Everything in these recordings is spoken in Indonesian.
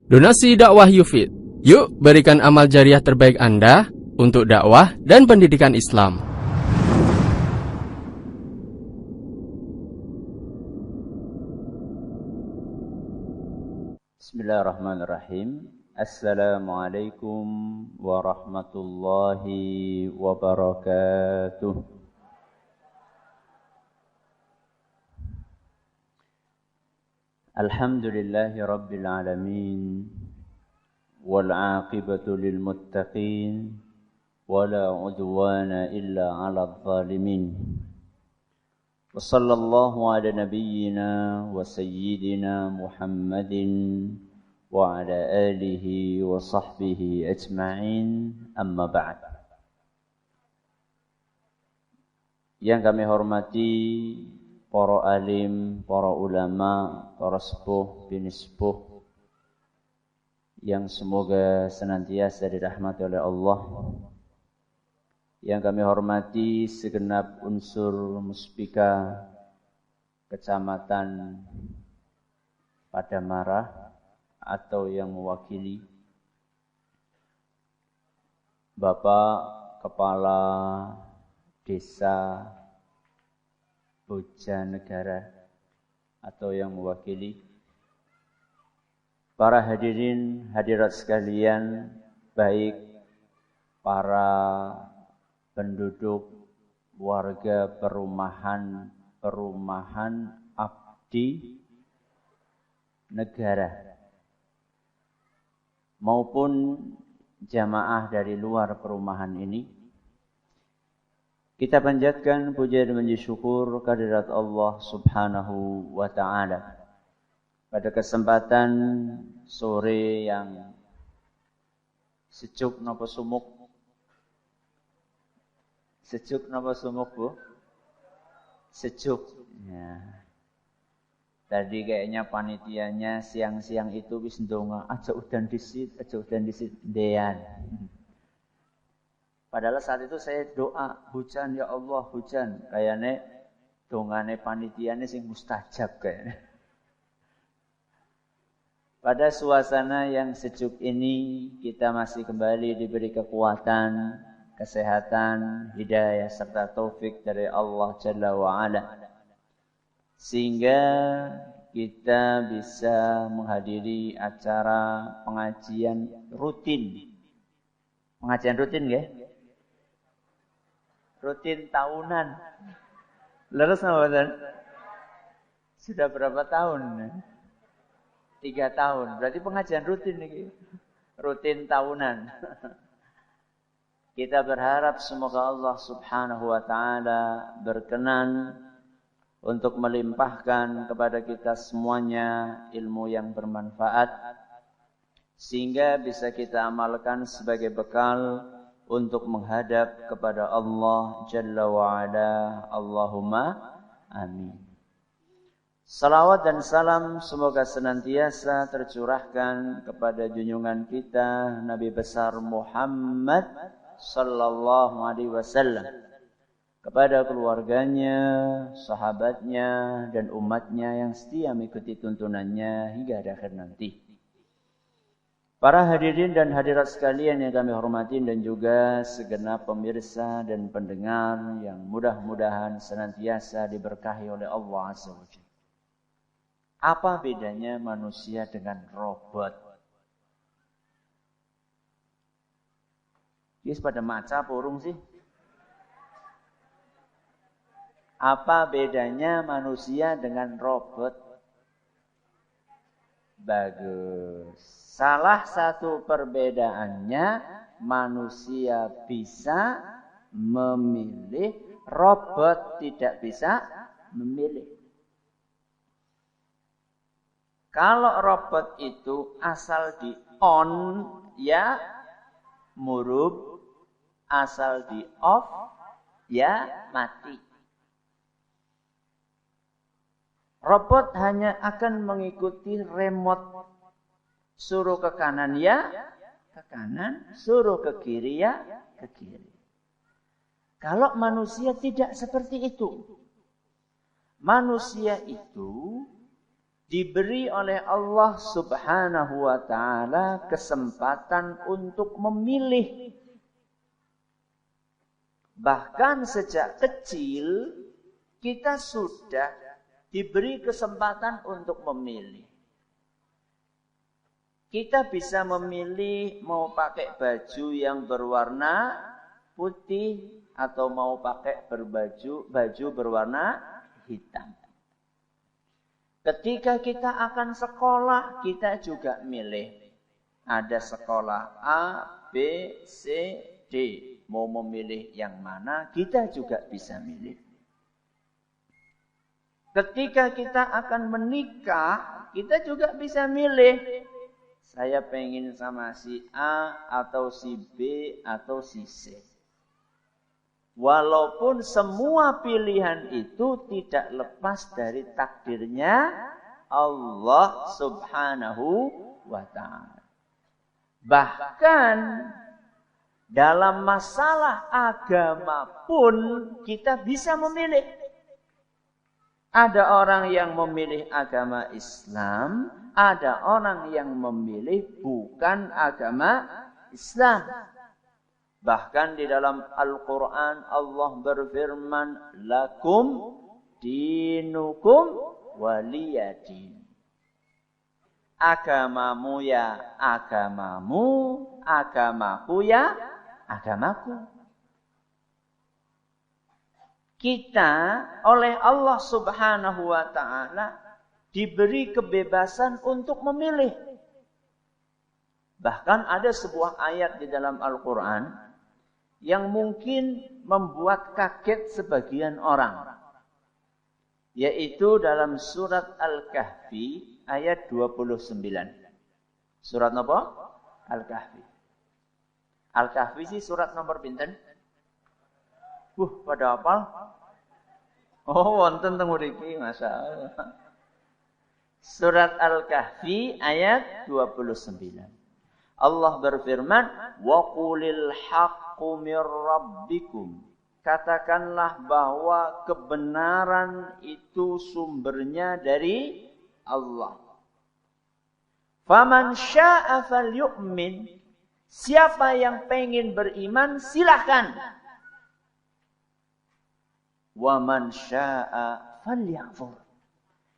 Donasi dakwah Yufid. Yuk berikan amal jariah terbaik Anda untuk dakwah dan pendidikan Islam. Bismillahirrahmanirrahim. Assalamualaikum warahmatullahi wabarakatuh. Alhamdulillahi rabbil alamin. Wal 'aqibatu lil muttaqin. Wala 'udwana illa 'alal zalimin. Wa sallallahu ala nabiyyina wa sayyidina Muhammadin wa ala alihi wa sahbihi ajma'in, amma ba'd. Yang kami hormati para alim, para ulama, para sepuh, bini sepuh yang semoga senantiasa dirahmati oleh Allah. Yang kami hormati segenap unsur muspika Kecamatan Padamarah atau yang mewakili Bapak Kepala Desa Bojanegara atau yang mewakili para hadirin hadirat sekalian, baik para penduduk warga perumahan Abdi Negara maupun jamaah dari luar perumahan ini. Kita panjatkan puja dan puji syukur kehadirat Allah Subhanahu wa ta'ala. Pada kesempatan sore yang sejuk napa sumuk? Sejuk napa sumuk, Bu? Sejuk. Ya. Tadi kayaknya panitianya siang-siang itu wis ndonga, aja udan disit dean. Padahal saat itu saya doa, hujan ya Allah, hujan. Kayaknya dongane panitiane sing mustajab kayaknya. Pada suasana yang sejuk ini, kita masih kembali diberi kekuatan, kesehatan, hidayah, serta taufik dari Allah Jalla wa'ala. Sehingga kita bisa menghadiri acara pengajian rutin. Pengajian rutin ya? Rutin tahunan. Leres napa? Sudah berapa tahun? 3 tahun. Berarti pengajian rutin nih. Rutin tahunan. Kita berharap semoga Allah Subhanahu wa ta'ala berkenan untuk melimpahkan kepada kita semuanya ilmu yang bermanfaat sehingga bisa kita amalkan sebagai bekal untuk menghadap kepada Allah Jalla wa'ala. Allahumma amin. Salawat dan salam semoga senantiasa tercurahkan kepada junjungan kita Nabi besar Muhammad sallallahu alaihi wasallam, kepada keluarganya, sahabatnya, dan umatnya yang setia mengikuti tuntunannya hingga akhir nanti. Para hadirin dan hadirat sekalian yang kami hormati dan juga segenap pemirsa dan pendengar yang mudah-mudahan senantiasa diberkahi oleh Allah Azza wa Jalla. Apa bedanya manusia dengan robot? Yes, pada maca porung sih. Apa bedanya manusia dengan robot? Bagus. Salah satu perbedaannya, manusia bisa memilih, robot tidak bisa memilih. Kalau robot itu asal di on, ya murub, asal di off, ya mati. Robot hanya akan mengikuti remote. Suruh ke kanan ya ke kanan, suruh ke kiri ya ke kiri. Kalau manusia tidak seperti itu. Manusia itu diberi oleh Allah Subhanahu wa ta'ala kesempatan untuk memilih. Bahkan sejak kecil kita sudah diberi kesempatan untuk memilih. Kita bisa memilih mau pakai baju yang berwarna putih atau mau pakai baju berwarna hitam. Ketika kita akan sekolah, kita juga milih. Ada sekolah A, B, C, D. Mau memilih yang mana, kita juga bisa milih. Ketika kita akan menikah, kita juga bisa milih. Saya pengen sama si A, atau si B, atau si C. Walaupun semua pilihan itu tidak lepas dari takdirnya Allah Subhanahu wa ta'ala. Bahkan dalam masalah agama pun kita bisa memilih. Ada orang yang memilih agama Islam, ada orang yang memilih bukan agama Islam. Bahkan di dalam Al-Quran Allah berfirman, lakum dinukum waliyadin. Agamamu ya agamamu, agamaku ya agamaku. Kita oleh Allah Subhanahu wa ta'ala diberi kebebasan untuk memilih. Bahkan ada sebuah ayat di dalam Al-Quran yang mungkin membuat kaget sebagian orang. Yaitu dalam surat Al-Kahfi ayat 29. Surat apa? Al-Kahfi. Al-Kahfi sih surat nomor pinten? Pada hafal? Oh, wonten teng mriki, masyaallah. Surat Al-Kahfi ayat 29. Allah berfirman, wa qulil haqqu mir rabbikum. Katakanlah bahwa kebenaran itu sumbernya dari Allah. Faman syaa'a falyu'min. Siapa yang pengen beriman silahkan. Wa man syaa'a falyakfur.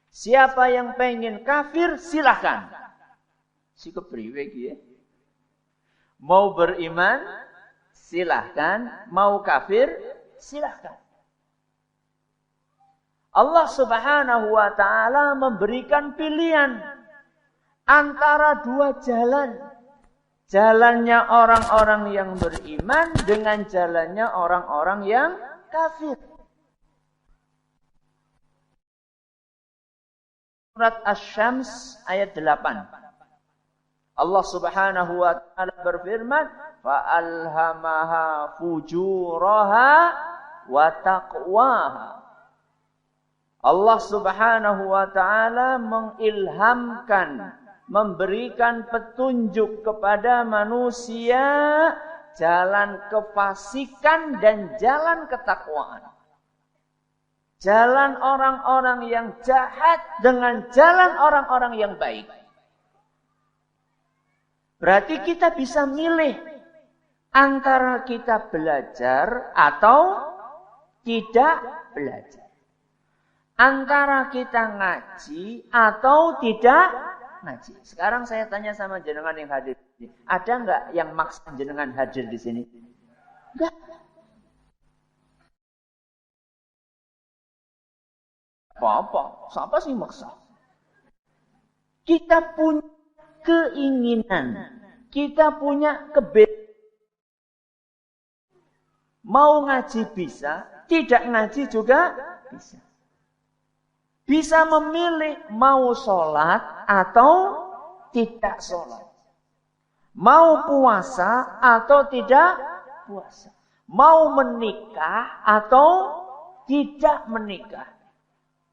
Siapa yang pengen kafir silahkan. Si kepriwe iki ya. Mau beriman silahkan, mau kafir silahkan. Allah Subhanahu wa ta'ala memberikan pilihan antara dua jalan. Jalannya orang-orang yang beriman dengan jalannya orang-orang yang kafir. Surat Asy-Syams ayat 8. Allah Subhanahu wa ta'ala berfirman, fa'alhamaha fujuraha wa taqwaha. Allah Subhanahu wa ta'ala mengilhamkan, memberikan petunjuk kepada manusia jalan kefasikan dan jalan ketakwaan. Jalan orang-orang yang jahat dengan jalan orang-orang yang baik. Berarti kita bisa milih antara kita belajar atau tidak belajar. Antara kita ngaji atau tidak ngaji. Sekarang saya tanya sama jenengan yang hadir di sini. Ada enggak yang maksa jenengan hadir di sini? Enggak. Apa-apa. Siapa sih maksa? Kita punya keinginan. Kita punya kebebasan. Mau ngaji bisa, tidak ngaji juga bisa. Bisa memilih mau sholat atau tidak sholat. Mau puasa atau tidak puasa. Mau menikah atau tidak menikah.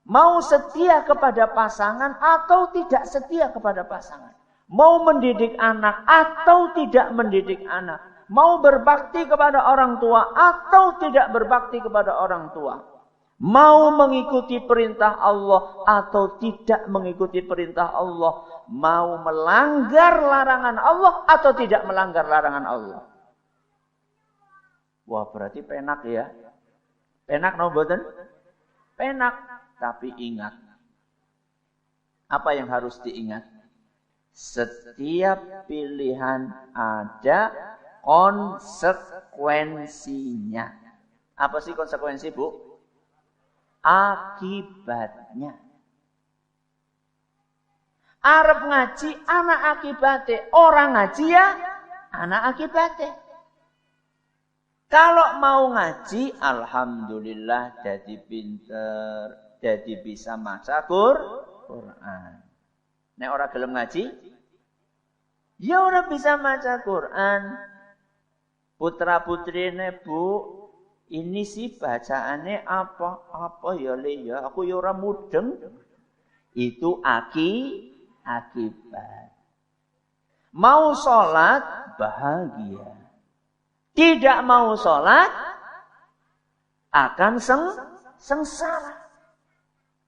Mau setia kepada pasangan atau tidak setia kepada pasangan. Mau mendidik anak atau tidak mendidik anak. Mau berbakti kepada orang tua atau tidak berbakti kepada orang tua. Mau mengikuti perintah Allah atau tidak mengikuti perintah Allah. Mau melanggar larangan Allah atau tidak melanggar larangan Allah. Wah, berarti penak ya. Penak no boten? Penak. Tapi ingat. Apa yang harus diingat? Setiap pilihan ada konsekuensinya. Apa sih konsekuensi, Bu? Akibatnya. Arep ngaji anak akibatnya, orang ngaji ya anak akibatnya. Kalau mau ngaji, alhamdulillah jadi pinter, jadi bisa maca Quran. Nek ora gelem ngaji, ya ora bisa maca Quran. Putra putrine, Bu, ini sih bacaannya apa ya le ya, aku ya ora mudeng. Itu akibat. Mau sholat bahagia. Tidak mau sholat akan sengsara.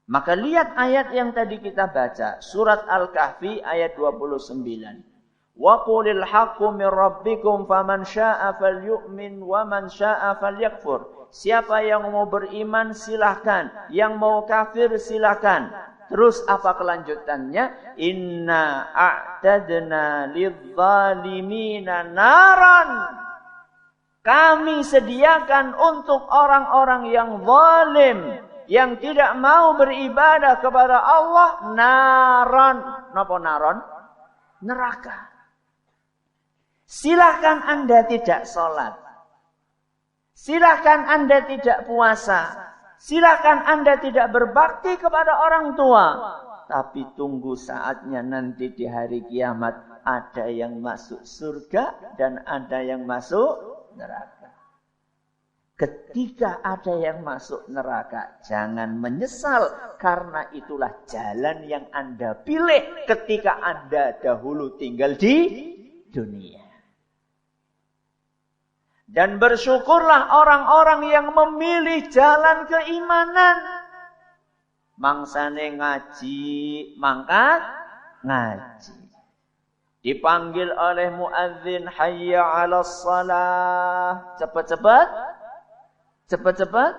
Maka lihat ayat yang tadi kita baca, surat Al-Kahfi ayat 29. Wa qulil haqqu min rabbikum faman syaa'a falyu'min wa man syaa'a falyakfur. Siapa yang mau beriman silahkan, yang mau kafir silahkan. Terus apa kelanjutannya? Inna a'tadna lidzalimina naran. Kami sediakan untuk orang-orang yang zalim, yang tidak mau beribadah kepada Allah, naran. Napa naron? Neraka. Silahkan Anda tidak sholat. Silahkan Anda tidak puasa. Silahkan Anda tidak berbakti kepada orang tua. Tapi tunggu saatnya nanti di hari kiamat. Ada yang masuk surga dan ada yang masuk neraka. Ketika ada yang masuk neraka, jangan menyesal. Karena itulah jalan yang Anda pilih ketika Anda dahulu tinggal di dunia. Dan bersyukurlah orang-orang yang memilih jalan keimanan. Mangsane ngaji, mangkat ngaji. Dipanggil oleh muadzin, hayya 'alas shalah. Cepat-cepat. Cepat-cepat.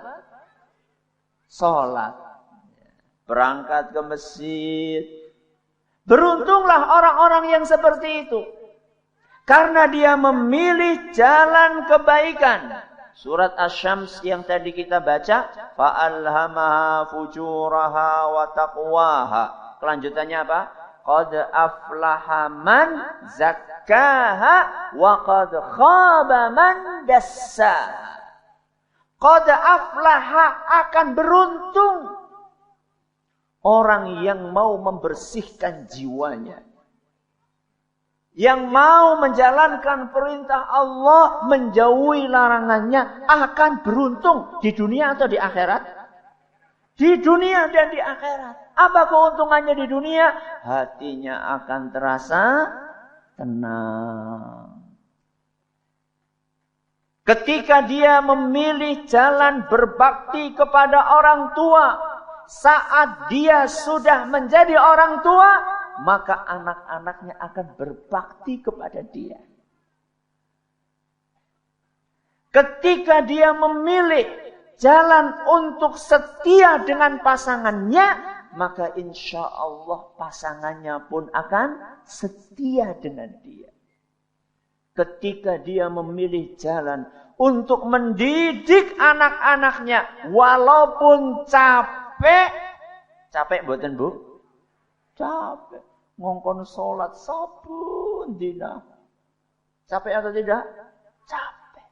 Salat. Berangkat ke masjid. Beruntunglah orang-orang yang seperti itu. Karena dia memilih jalan kebaikan. Surat Asy-Syams yang tadi kita baca, fa'alhamaha fujuraha wa taqwaha. Kelanjutannya apa? Qad aflaha man zakkaha wa qad khaba man dassaha. Qad aflaha, akan beruntung orang yang mau membersihkan jiwanya. Yang mau menjalankan perintah Allah, menjauhi larangannya, akan beruntung di dunia atau di akhirat? Di dunia dan di akhirat. Apa keuntungannya di dunia? Hatinya akan terasa tenang. Ketika dia memilih jalan berbakti kepada orang tua, saat dia sudah menjadi orang tua, maka anak-anaknya akan berbakti kepada dia. Ketika dia memilih jalan untuk setia dengan pasangannya, maka insya Allah pasangannya pun akan setia dengan dia. Ketika dia memilih jalan untuk mendidik anak-anaknya, walaupun capek. Capek mboten, Bu? Capek. Ngongkon sholat sabun dina. Capek atau tidak? Capek.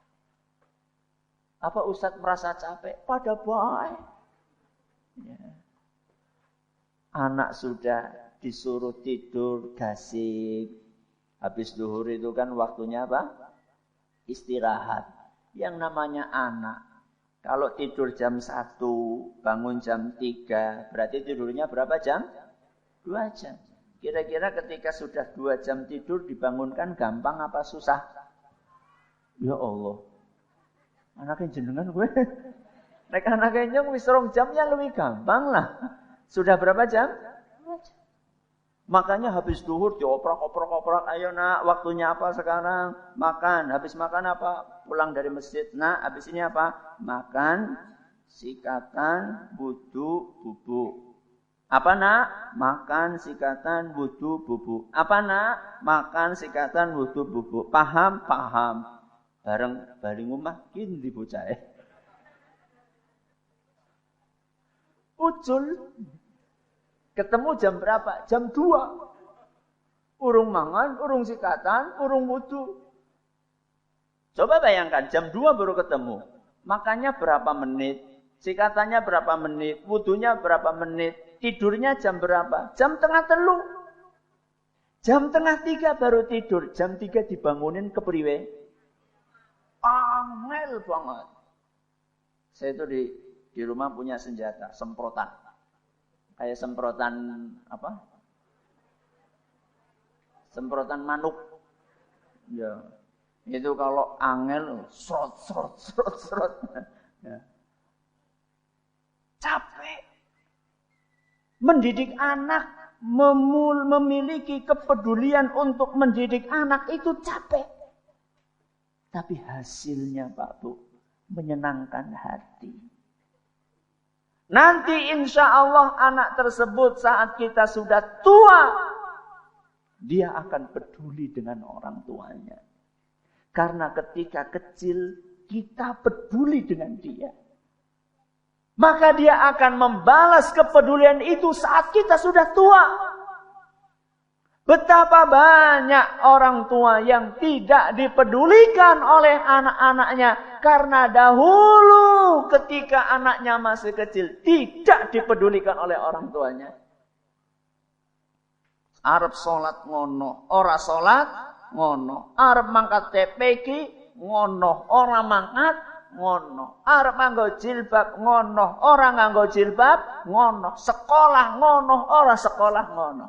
Apa Ustadz merasa capek? Pada baik. Ya. Anak sudah disuruh tidur gasik. Habis zuhur itu kan waktunya apa? Istirahat. Yang namanya anak. Kalau tidur jam 1, bangun jam 3, berarti tidurnya berapa jam? 2 jam. Kira-kira ketika sudah 2 jam tidur dibangunkan gampang apa susah? Ya Allah. Anaknya jenengan gue. Nek anake nyong wis 2 jam ya lebih gampang lah. Sudah berapa jam? Makanya habis duhur dioprak-oprak, ayo nak, waktunya apa sekarang? Makan. Habis makan apa? Pulang dari masjid. Nak, habis ini apa? Makan, sikatan, wudu, bubuk. Apa nak? Makan, sikatan, wudu, bubuk. Apa nak? Makan, sikatan, wudu, bubuk. Paham? Paham. Bareng bali ngomah kindi bocah. Ucul. Ketemu jam berapa? Jam 2. Urung mangan, urung sikatan, urung wudu. Coba bayangkan, jam 2 baru ketemu. Makannya berapa menit? Sikatannya berapa menit? Wudunya berapa menit? Tidurnya jam berapa? Jam 2:30. Jam 2:30 baru tidur. Jam 3 dibangunin kepriwe? Angel banget. Saya itu di rumah punya senjata, semprotan. Kayak semprotan apa? Semprotan manuk. Ya. Itu kalau angel srot. Ya. Capek. Mendidik anak, memiliki kepedulian untuk mendidik anak itu capek. Tapi hasilnya Pak Bu, menyenangkan hati. Nanti insya Allah anak tersebut saat kita sudah tua, dia akan peduli dengan orang tuanya. Karena ketika kecil kita peduli dengan dia. Maka dia akan membalas kepedulian itu saat kita sudah tua. Betapa banyak orang tua yang tidak dipedulikan oleh anak-anaknya. Karena dahulu ketika anaknya masih kecil tidak dipedulikan oleh orang tuanya. Arep sholat ngono, ora sholat ngono. Arep mangkat TPQ ngono, ora mangkat ngono. Arep nganggo jilbab ngono, ora nganggo jilbab ngono. Sekolah ngono, ora sekolah ngono.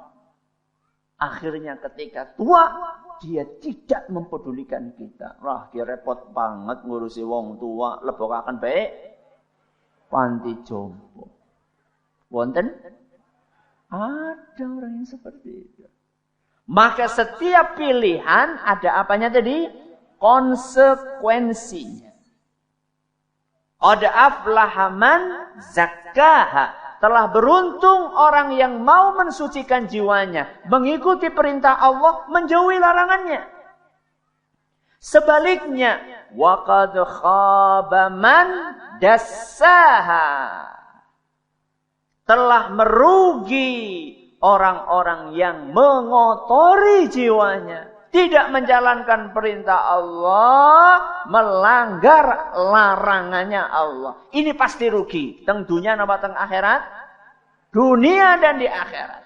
Akhirnya ketika tua, dia tidak mempedulikan kita. Wah, dia repot banget ngurusi wong tua. Lebokaken baik panti jompo. Wonten? Ada orang yang seperti itu. Maka setiap pilihan ada apanya tadi? Konsekuensinya. Qad aflaha man zakkaha. Telah beruntung orang yang mau mensucikan jiwanya. Mengikuti perintah Allah, menjauhi larangannya. Sebaliknya, wa qad khaba man dassaha. Telah merugi orang-orang yang mengotori jiwanya. Tidak menjalankan perintah Allah, melanggar larangannya Allah. Ini pasti rugi. Teng dunia napa teng akhirat? Dunia dan di akhirat.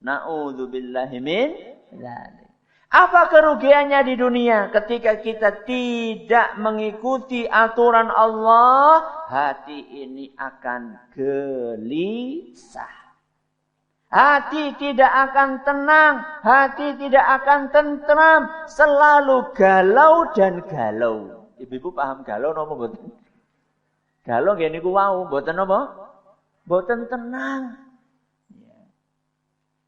Na'udzubillahi min dzalik. Apa kerugiannya di dunia? Ketika kita tidak mengikuti aturan Allah, hati ini akan gelisah. Hati tidak akan tenang, hati tidak akan tentram, selalu galau dan galau. Ibu-ibu paham galau napa mboten? Galau nggih niku wau, mboten napa? Mboten tenang.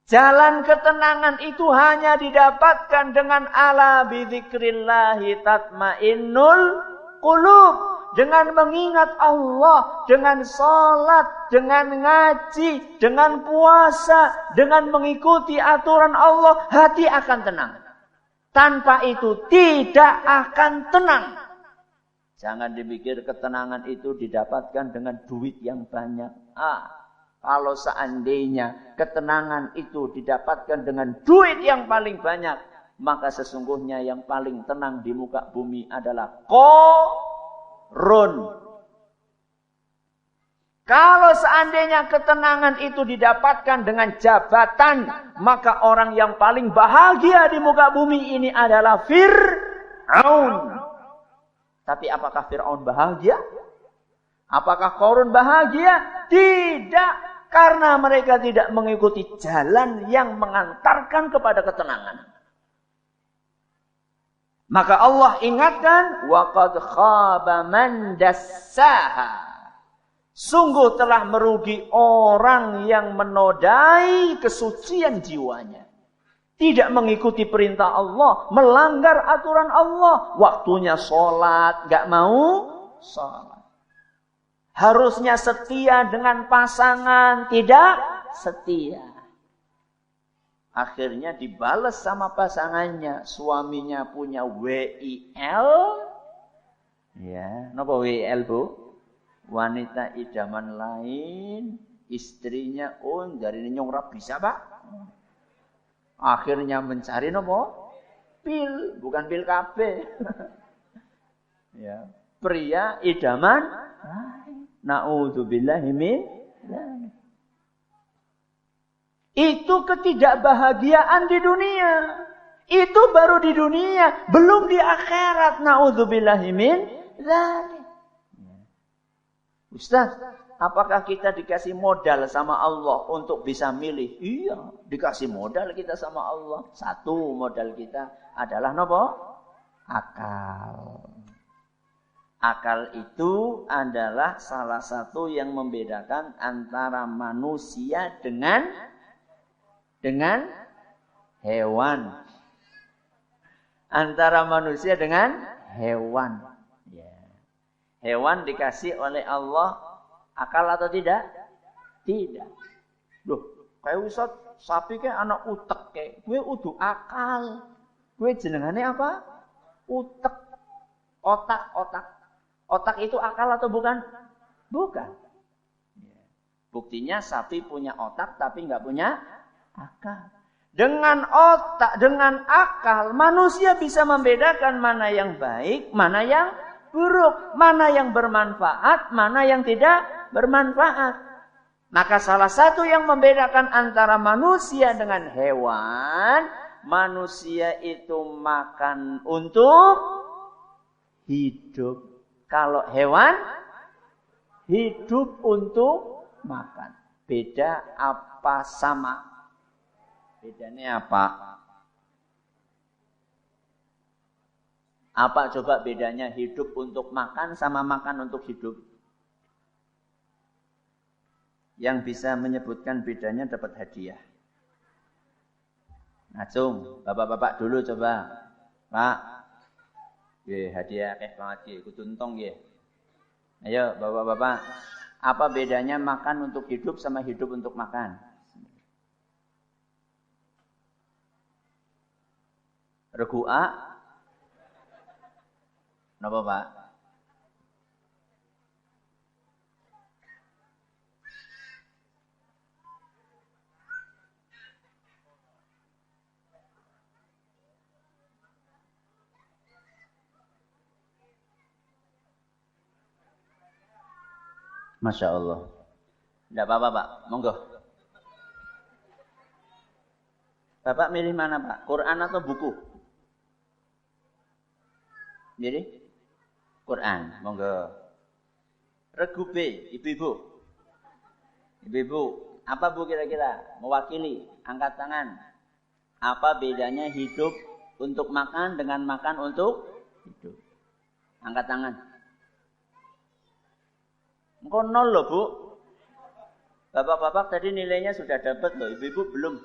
Jalan ketenangan itu hanya didapatkan dengan ala bidzikrillahi tatmainnul qulub. Dengan mengingat Allah, dengan sholat, dengan ngaji, dengan puasa, dengan mengikuti aturan Allah, hati akan tenang. Tanpa itu tidak akan tenang. Jangan dipikir ketenangan itu didapatkan dengan duit yang banyak. Kalau seandainya ketenangan itu didapatkan dengan duit yang paling banyak, maka sesungguhnya yang paling tenang di muka bumi adalah Qarun. Kalau seandainya ketenangan itu didapatkan dengan jabatan, maka orang yang paling bahagia di muka bumi ini adalah Fir'aun. Tapi apakah Fir'aun bahagia? Apakah Qarun bahagia? Tidak, karena mereka tidak mengikuti jalan yang mengantarkan kepada ketenangan. Maka Allah ingatkan, wa qad khaba man dassaha. Sungguh telah merugi orang yang menodai kesucian jiwanya. Tidak mengikuti perintah Allah, melanggar aturan Allah. Waktunya sholat, gak mau sholat. Harusnya setia dengan pasangan, tidak setia. Akhirnya dibalas sama pasangannya. Suaminya punya WIL. Ya, napa WIL, Bu? Wanita idaman lain, istrinya dari nyong bisa, Pak. Akhirnya mencari nopo? Pil, bukan pil KB. Ya, pria idaman lain. Na'udzubillahi min dzalik. Itu ketidakbahagiaan di dunia. Itu baru di dunia, belum di akhirat. Na'udzubillahi min dzalik. Ustaz, apakah kita dikasih modal sama Allah untuk bisa milih? Iya, dikasih modal kita sama Allah. Satu modal kita adalah nopo? Akal. Akal itu adalah salah satu yang membedakan antara manusia dengan hewan. Antara manusia dengan hewan. Hewan dikasih oleh Allah akal atau tidak? Tidak. Loh, kayak Ustaz, sapi kayak anak utek kayak. Gue udu akal. Gue jenengannya apa? Utek. Otak. Otak itu akal atau bukan? Bukan. Buktinya sapi punya otak tapi nggak punya akal. Dengan otak, dengan akal, manusia bisa membedakan mana yang baik, mana yang buruk, mana yang bermanfaat, mana yang tidak bermanfaat. Maka salah satu yang membedakan antara manusia dengan hewan, manusia itu makan untuk hidup. Kalau hewan hidup untuk makan. Beda apa sama? Bedanya apa? Apa coba bedanya hidup untuk makan sama makan untuk hidup? Yang bisa menyebutkan bedanya dapat hadiah. Ngacung, bapak-bapak dulu coba. Pak, hadiah banget kudu entong nggih. Ayo bapak-bapak, apa bedanya makan untuk hidup sama hidup untuk makan? Regu A. Napa, Pak? Masya Allah. Tidak apa-apa, Pak. Monggo. Bapak milih mana, Pak? Quran atau buku? Milih? Quran. Monggo. Regu B, ibu-ibu. Ibu-ibu, apa Bu kira-kira? Mewakili, angkat tangan. Apa bedanya hidup untuk makan dengan makan untuk hidup? Angkat tangan. Engkau 0 loh, Bu. Bapak-bapak tadi nilainya sudah dapat loh, ibu-ibu belum.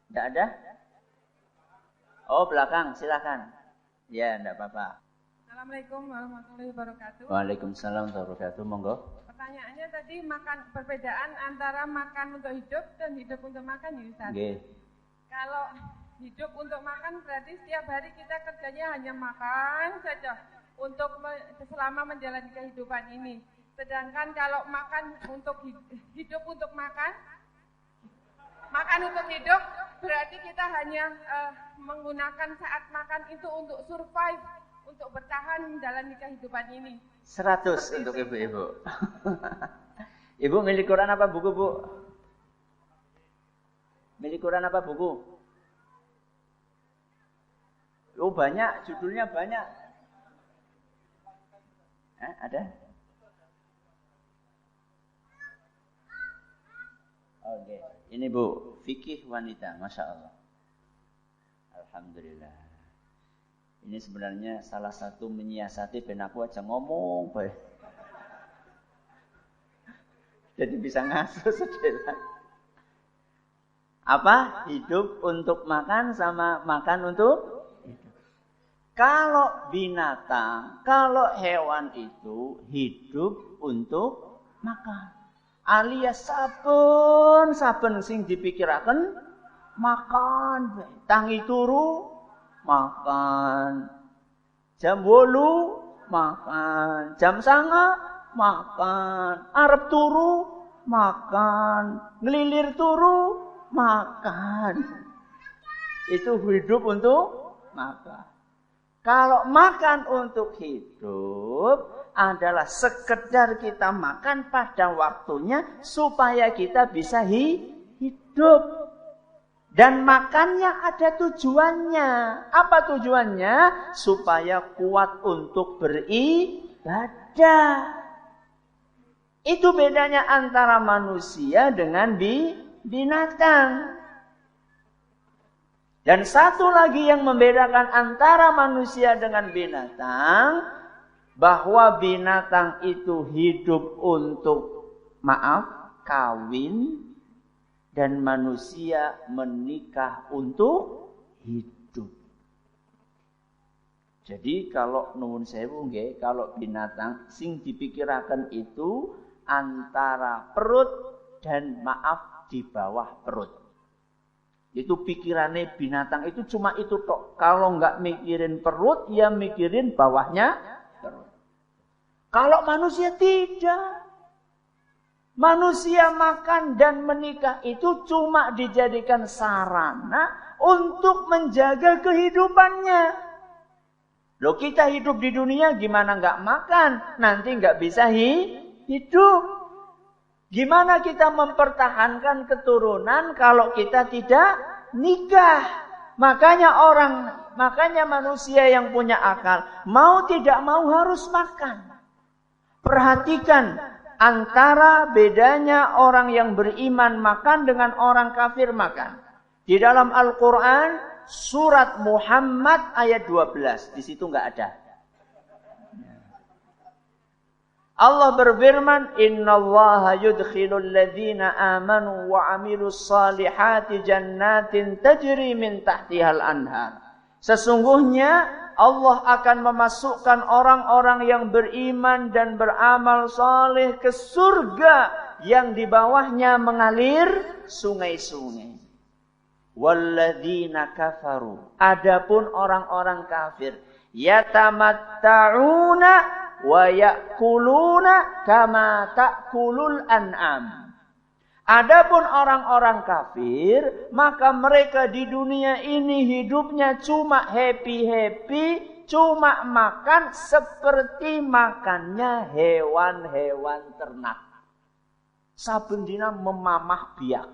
Tidak ada? Oh, belakang, silakan. Ya, tidak apa-apa. Assalamualaikum warahmatullahi wabarakatuh. Waalaikumsalam warahmatullahi wabarakatuh. Monggo. Pertanyaannya tadi perbedaan antara makan untuk hidup dan hidup untuk makan ya Ustaz. Okay. Kalau hidup untuk makan berarti setiap hari kita kerjanya hanya makan saja untuk selama menjalani kehidupan ini. Sedangkan kalau makan untuk hidup untuk makan untuk hidup berarti kita hanya menggunakan saat makan itu untuk survive, untuk bertahan menjalani kehidupan ini. 100 untuk ibu-ibu. Ibu milih Quran apa buku, Bu? Milih Quran apa buku? Oh, banyak, judulnya banyak. Ada? Oke. Ini Bu, fikih wanita, Masya Allah. Alhamdulillah. Ini sebenarnya salah satu menyiasati ben aku aja ngomong bae. Jadi bisa ngasuh sedela. Apa? Hidup untuk makan sama makan untuk hidup. Kalau binatang, kalau hewan itu hidup untuk makan. Alias saben sing dipikiraken makan. Tangi turu makan. Jam 8 makan. Jam 9 makan. Arep turu makan. Ngelilir turu makan. Itu hidup untuk makan. Kalau makan untuk hidup adalah sekedar kita makan pada waktunya supaya kita bisa hidup. Dan makannya ada tujuannya. Apa tujuannya? Supaya kuat untuk beribadah. Itu bedanya antara manusia dengan binatang. Dan satu lagi yang membedakan antara manusia dengan binatang, bahwa binatang itu hidup untuk, kawin, dan manusia menikah untuk hidup. Jadi kalau nuwun sewu nggih, kalau binatang sing dipikiraken itu antara perut dan di bawah perut. Itu pikirannya binatang itu cuma itu tok. Kalau nggak mikirin perut, ya mikirin bawahnya perut. Kalau manusia tidak. Manusia makan dan menikah itu cuma dijadikan sarana untuk menjaga kehidupannya. Loh, kita hidup di dunia gimana nggak makan? Nanti nggak bisa hidup. Gimana kita mempertahankan keturunan kalau kita tidak nikah? Makanya manusia yang punya akal mau tidak mau harus makan. Perhatikan antara bedanya orang yang beriman makan dengan orang kafir makan. Di dalam Al-Quran surat Muhammad ayat 12, di situ nggak ada. Allah berfirman, innallaha yudkhilul ladzina amanu wa amilus salihati jannatin tajri min tahtihal anhar. Sesungguhnya Allah akan memasukkan orang-orang yang beriman dan beramal saleh ke surga yang di bawahnya mengalir sungai-sungai. Walladzina kafaru, adapun orang-orang kafir, yatamatta'una wa ya'kuluna kama ta'kulul an'am. Adapun orang-orang kafir, maka mereka di dunia ini hidupnya cuma happy-happy, cuma makan seperti makannya hewan-hewan ternak. Saben dina memamah biak.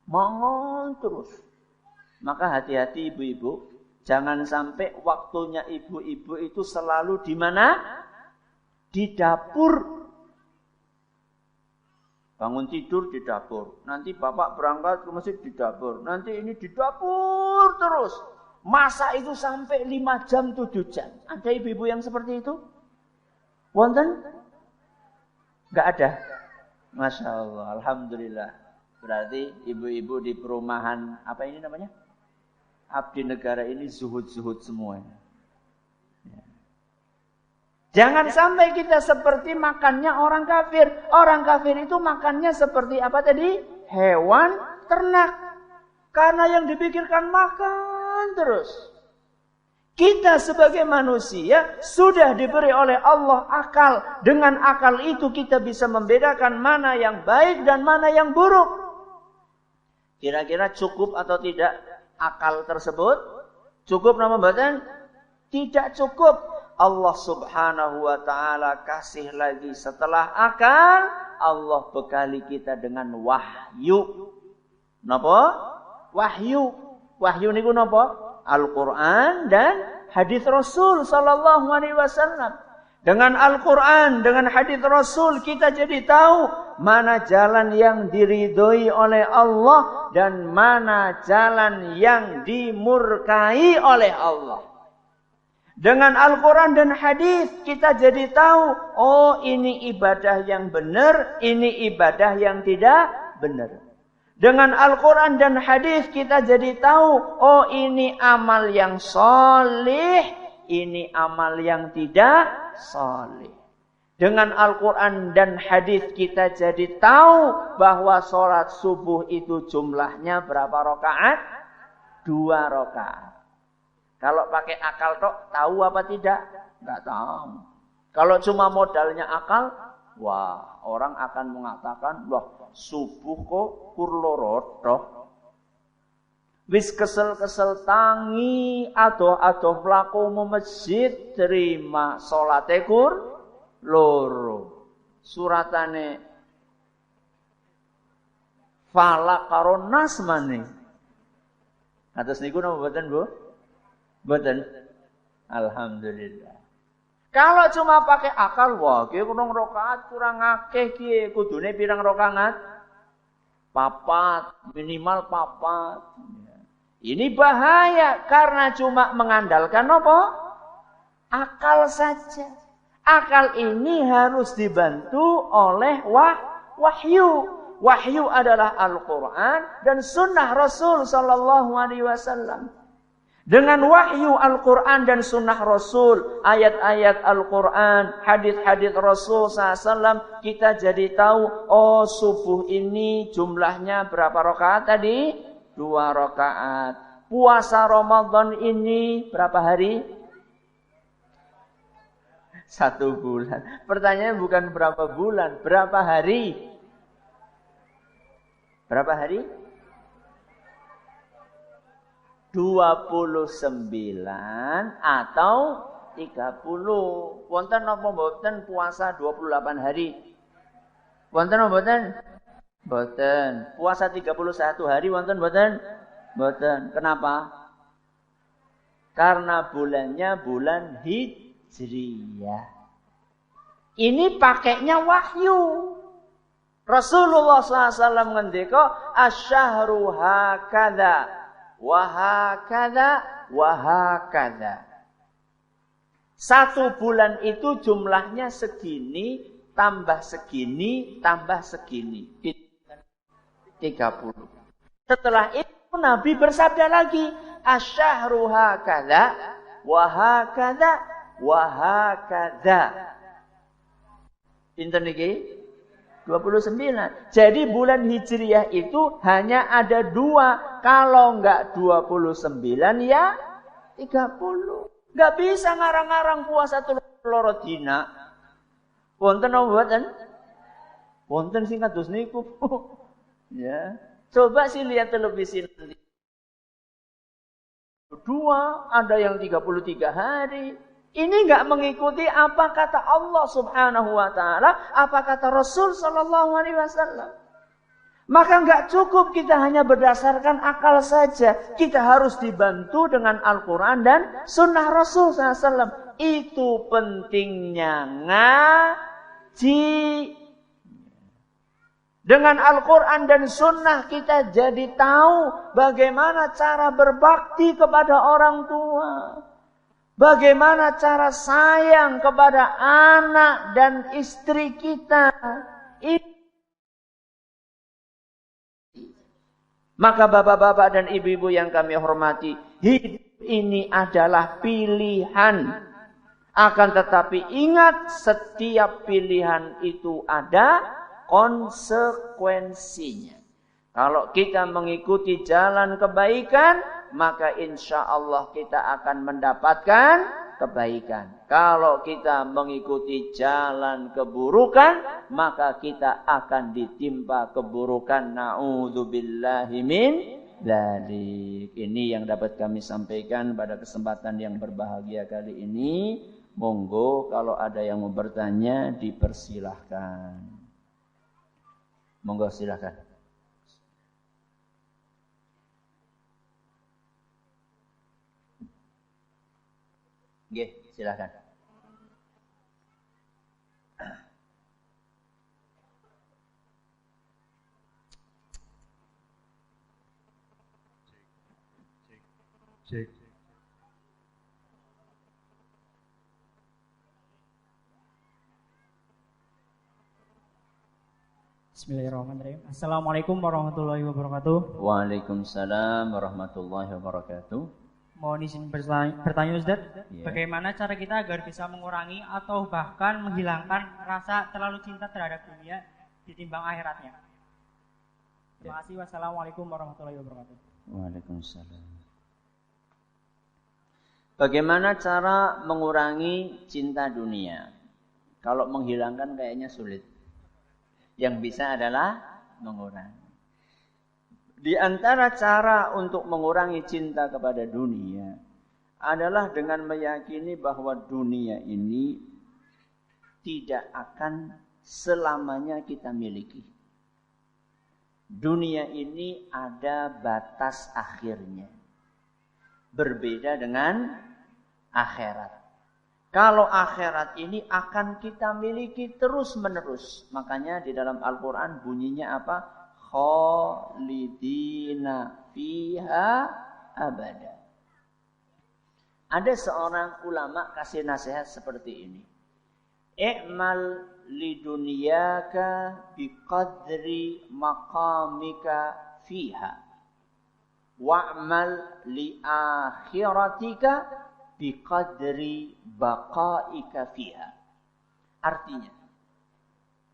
Mangon terus. Maka hati-hati ibu-ibu. Jangan sampai waktunya ibu-ibu itu selalu di mana? Di dapur. Bangun tidur di dapur. Nanti bapak berangkat ke masjid di dapur. Nanti ini di dapur terus. Masak itu sampai 5 jam, 7 jam. Ada ibu-ibu yang seperti itu? Wonten? Enggak ada? Masya Allah, alhamdulillah. Berarti ibu-ibu di perumahan, apa ini namanya? Abdi negara ini zuhud-zuhud semuanya. Ya. Jangan sampai kita seperti makannya orang kafir. Orang kafir itu makannya seperti apa tadi? Hewan ternak. Karena yang dipikirkan makan terus. Kita sebagai manusia sudah diberi oleh Allah akal. Dengan akal itu kita bisa membedakan mana yang baik dan mana yang buruk. Kira-kira cukup atau tidak akal tersebut? Cukup nama badan? Tidak cukup. Allah subhanahu wa ta'ala kasih lagi setelah akal. Allah bekali kita dengan wahyu. Napa? Wahyu. Wahyu niku napa? Al-Quran dan hadis Rasul sallallahu alaihi wasallam. Dengan Al-Quran, dengan hadis Rasul kita jadi tahu mana jalan yang diridhoi oleh Allah dan mana jalan yang dimurkai oleh Allah. Dengan Al-Quran dan hadis kita jadi tahu, oh ini ibadah yang benar, ini ibadah yang tidak benar. Dengan Al-Quran dan hadis kita jadi tahu, oh ini amal yang solih, ini amal yang tidak solih. Dengan Al-Quran dan hadis kita jadi tahu bahwa sholat subuh itu jumlahnya berapa rakaat? 2 rakaat. Kalau pakai akal tok, tahu apa tidak? Enggak tahu. Kalau cuma modalnya akal, wah orang akan mengatakan, wah subuh kok kurlorot tok. Wis kesel-kesel tangi, adoh-adoh mlaku masjid, terima salate kur loro. Suratane falak karo nas maning. Atas niku napa mboten, Bu? Mboten. Alhamdulillah. Kalau cuma pakai akal, wah ki kurang rakaat kurang akeh ki, kudune pirang rakaat? 4, minimal 4. Ini bahaya karena cuma mengandalkan apa? Akal saja. Akal ini harus dibantu oleh wahyu. Wahyu adalah Al-Quran dan sunnah Rasul Sallallahu Alaihi Wasallam. Dengan wahyu Al-Quran dan sunnah Rasul, ayat-ayat Al-Quran, hadis-hadis Rasul SAW, kita jadi tahu, oh subuh ini jumlahnya berapa rakaat tadi? 2 rakaat. Puasa Ramadan ini berapa hari? 1 bulan. Pertanyaan bukan berapa bulan, berapa hari? Berapa hari? 29 atau 30. Wonten napa mboten puasa 28 hari? Wonten napa mboten? Mboten. Puasa 31 hari wonten mboten? Mboten. Kenapa? Karena bulannya bulan Hijriyah. Ini pakainya wahyu. Rasulullah SAW ngendika, asyahru hakadha wahakadha wahakadha. 1 bulan itu jumlahnya segini, tambah segini, tambah segini. 30. Setelah itu Nabi bersabda lagi, asyahru hakadha wahakadha wahakadha. Pinten niki? 29. Jadi bulan Hijriyah itu hanya ada 2. Kalau enggak 29 ya 30. Enggak bisa ngarang-ngarang puasa 3 dina. Wonten apa mboten? Wonten sing kados niku. Ya. Coba sih lihat televisi nanti. 2, ada yang 33 hari. Ini enggak mengikuti apa kata Allah Subhanahu wa taala, apa kata Rasul sallallahu alaihi wasallam. Maka enggak cukup kita hanya berdasarkan akal saja. Kita harus dibantu dengan Al-Quran dan sunnah Rasul sallallahu alaihi wasallam. Itu pentingnya ngaji. Dengan Al-Quran dan sunnah kita jadi tahu bagaimana cara berbakti kepada orang tua. Bagaimana cara sayang kepada anak dan istri kita. Maka bapak-bapak dan ibu-ibu yang kami hormati, hidup ini adalah pilihan. Akan tetapi ingat, setiap pilihan itu ada konsekuensinya. Kalau kita mengikuti jalan kebaikan, maka insya Allah kita akan mendapatkan kebaikan. Kalau kita mengikuti jalan keburukan, maka kita akan ditimpa keburukan. Na'udzubillahi min dzalik. Ini yang dapat kami sampaikan pada kesempatan yang berbahagia kali ini. Monggo kalau ada yang mau bertanya dipersilahkan. Monggo silahkan. Nggih, silakan. Cek. Bismillahirrahmanirrahim. Assalamualaikum warahmatullahi wabarakatuh. Waalaikumsalam warahmatullahi wabarakatuh. Mohon izin bertanya Ustaz, Ya. bagaimana cara kita agar bisa mengurangi atau bahkan menghilangkan rasa terlalu cinta terhadap dunia ditimbang akhiratnya? Terima kasih. Wassalamualaikum warahmatullahi wabarakatuh. Waalaikumsalam. Bagaimana cara mengurangi cinta dunia? Kalau menghilangkan kayaknya sulit. Yang bisa adalah mengurangi. Di antara cara untuk mengurangi cinta kepada dunia adalah dengan meyakini bahwa dunia ini tidak akan selamanya kita miliki. Dunia ini ada batas akhirnya. Berbeda dengan akhirat. Kalau akhirat ini akan kita miliki terus-menerus. Makanya di dalam Al-Quran bunyinya apa? Khalidina fiha abada. Ada seorang ulama kasih nasihat seperti ini. I'mal lidunyaka biqadri maqamika fiha. Wa'mal li akhiratika biqadri baqaika fiha. Artinya,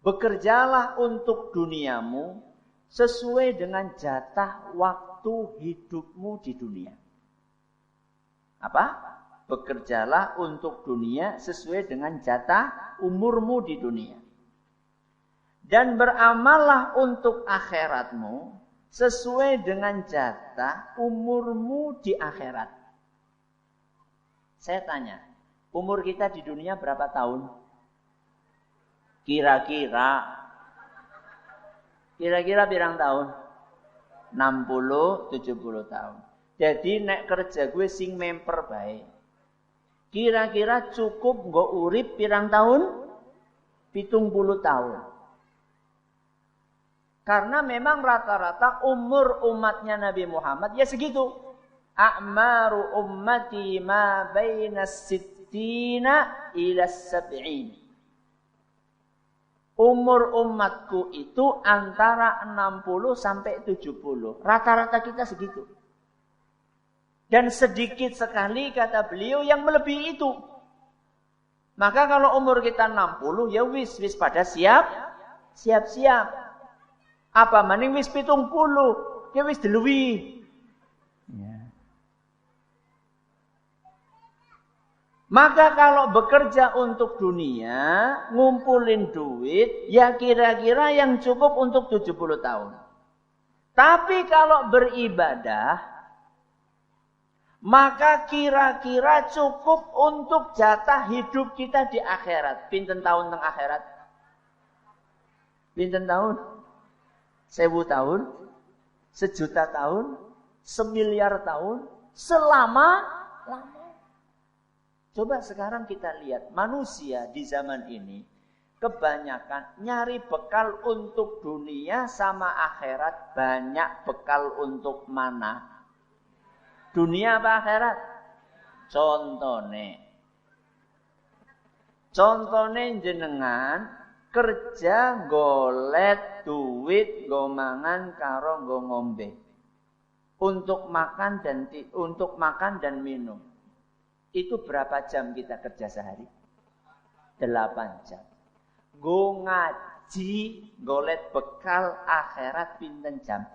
bekerjalah untuk duniamu sesuai dengan jatah waktu hidupmu di dunia. Apa? Bekerjalah untuk dunia sesuai dengan jatah umurmu di dunia. Dan beramallah untuk akhiratmu sesuai dengan jatah umurmu di akhirat. Saya tanya, umur kita di dunia berapa tahun? Kira-kira pirang tahun? 60, 70 tahun. Jadi nek kerja gue sing memper bae. Kira-kira cukup nggo urip pirang tahun? 70 tahun. Karena memang rata-rata umur umatnya Nabi Muhammad ya segitu. A'maru ummati ma baina sittina ila sab'in. Umur umatku itu antara 60 sampai 70. Rata-rata kita segitu. Dan sedikit sekali kata beliau yang melebihi itu. Maka kalau umur kita 60 ya wis pada siap-siap. Apa maning wis 70, ya wis deluwi. Ya. Maka kalau bekerja untuk dunia, ngumpulin duit, ya kira-kira yang cukup untuk 70 tahun. Tapi kalau beribadah, maka kira-kira cukup untuk jatah hidup kita di akhirat. Pinten tahun teng akhirat? Pinten tahun? 1000 tahun? 1.000.000 tahun? 1.000.000.000 tahun? Selama-lama. Coba sekarang kita lihat manusia di zaman ini kebanyakan nyari bekal untuk dunia sama akhirat, banyak bekal untuk mana? Dunia apa akhirat? Contone jenengan kerja golet duit nggo mangan karo nggo ngombe. Untuk makan dan minum. Itu berapa jam kita kerja sehari? 8 jam. Go ngaji, golet bekal akhirat pinten jam?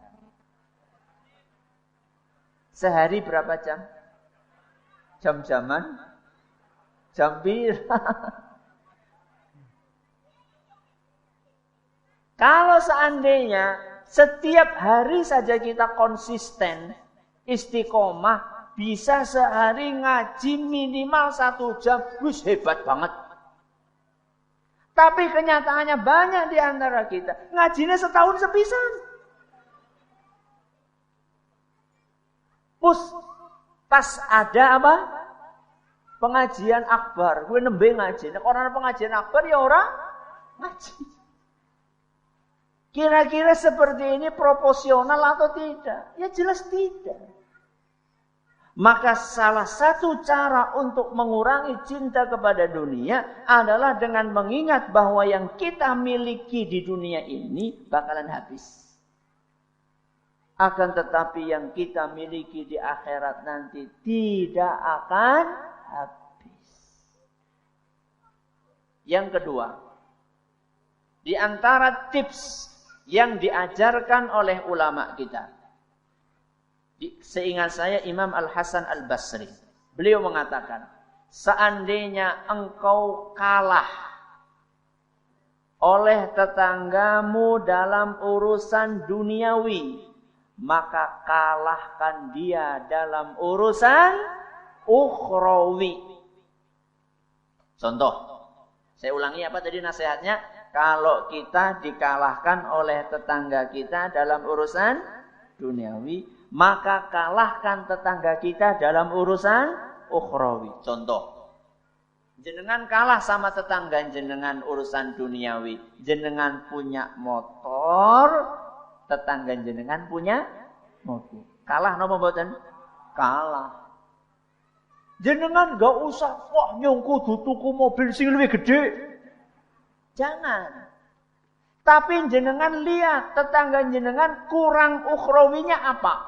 Sehari berapa jam? Jam-jaman? Jam pira? Kalau seandainya setiap hari saja kita konsisten, istiqomah, bisa sehari ngaji minimal 1 jam, wis hebat banget. Tapi kenyataannya banyak di antara kita ngajinya setahun sepisan. Pas ada apa? Pengajian akbar, gue nembe ngaji. Nek orang pengajian akbar ya orang ngaji. Kira-kira seperti ini proporsional atau tidak? Ya jelas tidak. Maka salah satu cara untuk mengurangi cinta kepada dunia adalah dengan mengingat bahwa yang kita miliki di dunia ini bakalan habis. Akan tetapi yang kita miliki di akhirat nanti tidak akan habis. Yang kedua, di antara tips yang diajarkan oleh ulama kita. Seingat saya Imam Al-Hasan Al-Basri. Beliau mengatakan, seandainya engkau kalah oleh tetanggamu dalam urusan duniawi, maka kalahkan dia dalam urusan ukhrawi. Contoh, saya ulangi apa tadi nasihatnya? Kalau kita dikalahkan oleh tetangga kita dalam urusan duniawi, maka kalahkan tetangga kita dalam urusan ukhrawi. Contoh, jenengan kalah sama tetangga jenengan urusan duniawi. Jenengan punya motor, tetangga jenengan punya mobil. Kalah napa mboten? Kalah. Jenengan gak usah wah nyong kudu tuku mobil sing luwih gedhe. Jangan. Tapi jenengan lihat tetangga jenengan kurang ukhrawinya apa?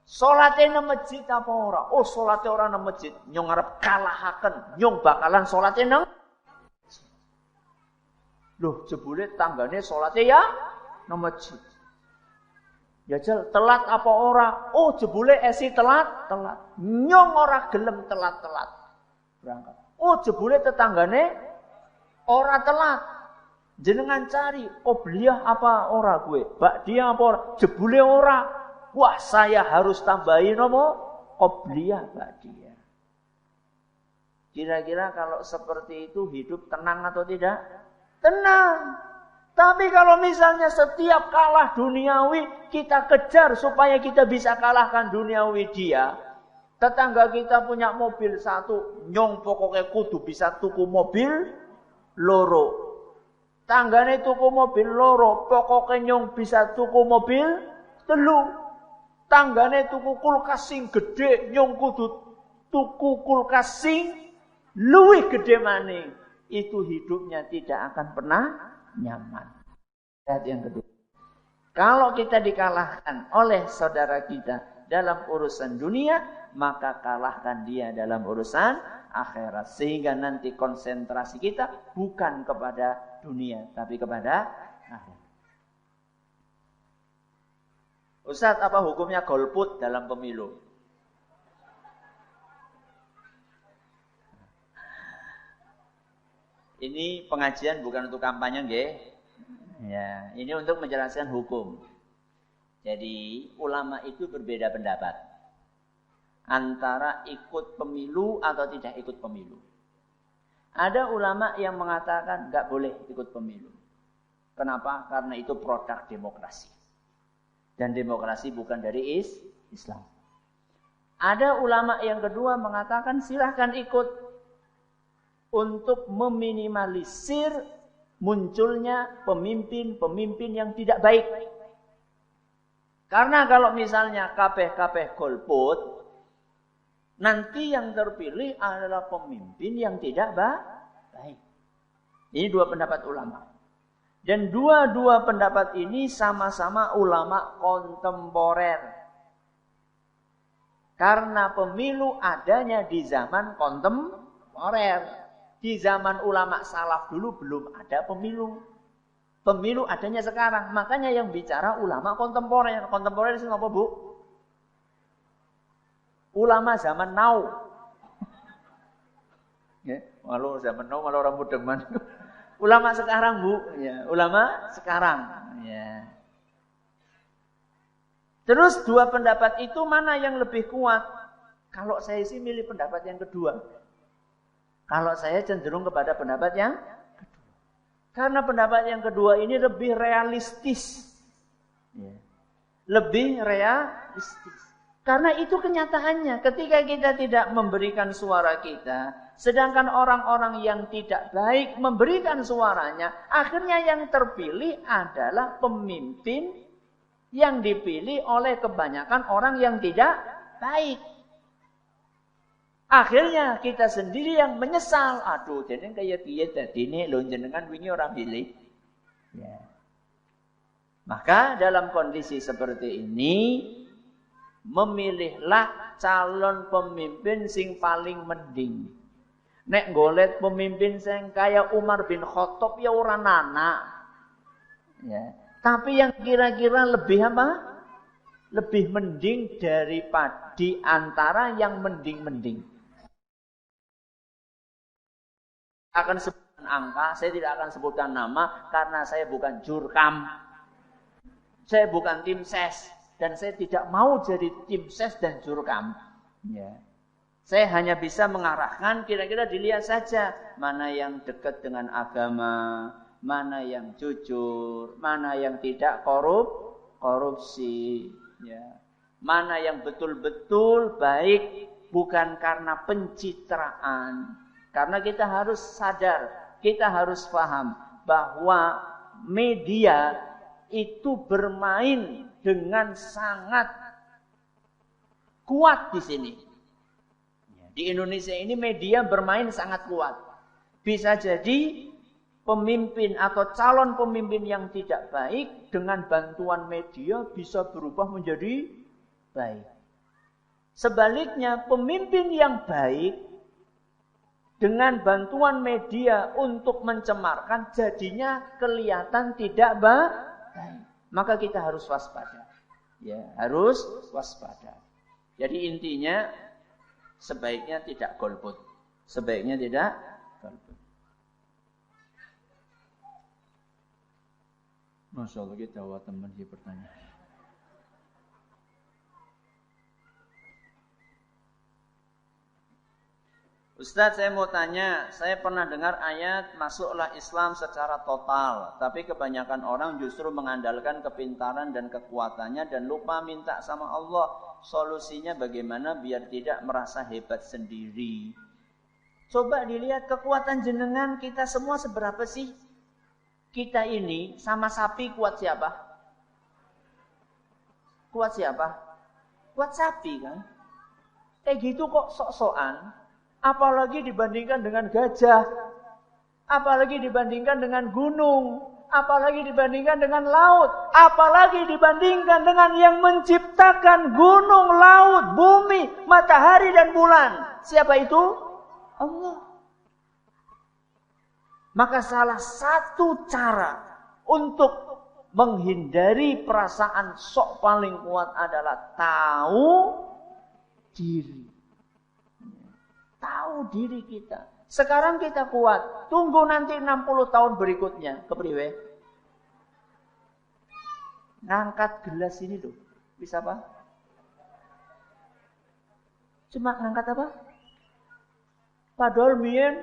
Salate nang masjid apa ora? Oh, salate ora nang masjid. Nyong arep kalahaken, nyong bakalan salate nang. Loh, jebule tanggane salate ya nang masjid. Ya jel, telat apa ora? Oh, jebule esi telat. Nyong ora gelem telat-telat berangkat. Oh, jebule tetanggane ora telat. Jenengan cari, qobliyah apa ora gue? Ba'diyah apa ora? Jebule ora. Wah, saya harus tambahin apa? Qobliyah, ba'diyah. Kira-kira kalau seperti itu hidup tenang atau tidak? Tenang. Tapi kalau misalnya setiap kalah duniawi, kita kejar supaya kita bisa kalahkan duniawi dia. Tetangga kita punya mobil satu, nyong pokoknya kudu bisa tuku mobil loro. Tanggane tuku mobil loro, pokoknya nyong bisa tuku mobil telu. Tanggane tuku kulkas sing gede, nyong kudu tuku kulkas sing luwih gede maning. Itu hidupnya tidak akan pernah nyaman. Lihat yang kedua. Kalau kita dikalahkan oleh saudara kita dalam urusan dunia, maka kalahkan dia dalam urusan akhirat. Sehingga nanti konsentrasi kita bukan kepada dunia, tapi kepada akhirat. Ustaz, apa hukumnya golput dalam pemilu? Ini pengajian bukan untuk kampanye, nggih. Ya, ini untuk menjelaskan hukum. Jadi, ulama itu berbeda pendapat antara ikut pemilu atau tidak ikut pemilu. Ada ulama yang mengatakan nggak boleh ikut pemilu. Kenapa? Karena itu produk demokrasi. Dan demokrasi bukan dari Islam. Ada ulama yang kedua mengatakan silahkan ikut untuk meminimalisir munculnya pemimpin-pemimpin yang tidak baik. Karena kalau misalnya kabeh-kabeh golput, nanti yang terpilih adalah pemimpin yang tidak baik. Ini dua pendapat ulama. Dan dua-dua pendapat ini sama-sama ulama kontemporer. Karena pemilu adanya di zaman kontemporer. Di zaman ulama salaf dulu belum ada pemilu. Pemilu adanya sekarang. Makanya yang bicara ulama kontemporer. Kontemporer itu apa, Bu? Ulama zaman now. Ya, walau zaman now malah orang mudeng man. Ulama sekarang, Bu. Ya, ulama sekarang. Ya. Terus dua pendapat itu mana yang lebih kuat? Kalau saya sih milih pendapat yang kedua. Kalau saya cenderung kepada pendapat yang kedua. Karena pendapat yang kedua ini lebih realistis. Ya. Lebih realistis. Karena itu kenyataannya. Ketika kita tidak memberikan suara kita, sedangkan orang-orang yang tidak baik memberikan suaranya, akhirnya yang terpilih adalah pemimpin yang dipilih oleh kebanyakan orang yang tidak baik. Akhirnya kita sendiri yang menyesal. Aduh, jeneng kaya piye dadine lho jenengan wingi ora pilih. Ya. Maka dalam kondisi seperti ini, memilihlah calon pemimpin sing paling mending. Nek golet pemimpin sing kaya Umar bin Khattab ya ora nana. Ya. Tapi yang kira-kira lebih apa? Lebih mending daripada di antara yang mending-mending. Akan sebutkan angka, saya tidak akan sebutkan nama karena saya bukan jurkam. Saya bukan tim ses dan saya tidak mau jadi tim ses dan jurkam. Ya. Saya hanya bisa mengarahkan, kira-kira dilihat saja mana yang dekat dengan agama, mana yang jujur, mana yang tidak korupsi, ya. Mana yang betul-betul baik bukan karena pencitraan. Karena kita harus sadar, kita harus paham bahwa media itu bermain dengan sangat kuat di sini. Di Indonesia ini media bermain sangat kuat. Bisa jadi pemimpin atau calon pemimpin yang tidak baik dengan bantuan media bisa berubah menjadi baik. Sebaliknya pemimpin yang baik dengan bantuan media untuk mencemarkan jadinya kelihatan tidak baik. Maka kita harus waspada. Ya, harus waspada. Jadi intinya sebaiknya tidak golput. Sebaiknya tidak golput. Masya Allah kita jawab teman di pertanyaan. Ustaz, saya mau tanya, saya pernah dengar ayat masuklah Islam secara total, tapi kebanyakan orang justru mengandalkan kepintaran dan kekuatannya dan lupa minta sama Allah. Solusinya bagaimana biar tidak merasa hebat sendiri? Coba dilihat kekuatan jenengan kita semua seberapa sih? Kita ini sama sapi kuat siapa? Kuat siapa? Kuat sapi kan? Kayak gitu kok sok-sokan. Apalagi dibandingkan dengan gajah, apalagi dibandingkan dengan gunung, apalagi dibandingkan dengan laut, apalagi dibandingkan dengan yang menciptakan gunung, laut, bumi, matahari dan bulan. Siapa itu? Allah. Maka salah satu cara untuk menghindari perasaan sok paling kuat adalah tahu diri. Tahu diri kita. Sekarang kita kuat. Tunggu nanti 60 tahun berikutnya. Kepriwe? Ngangkat gelas ini tuh. Bisa apa? Cuma ngangkat apa? Padahal mien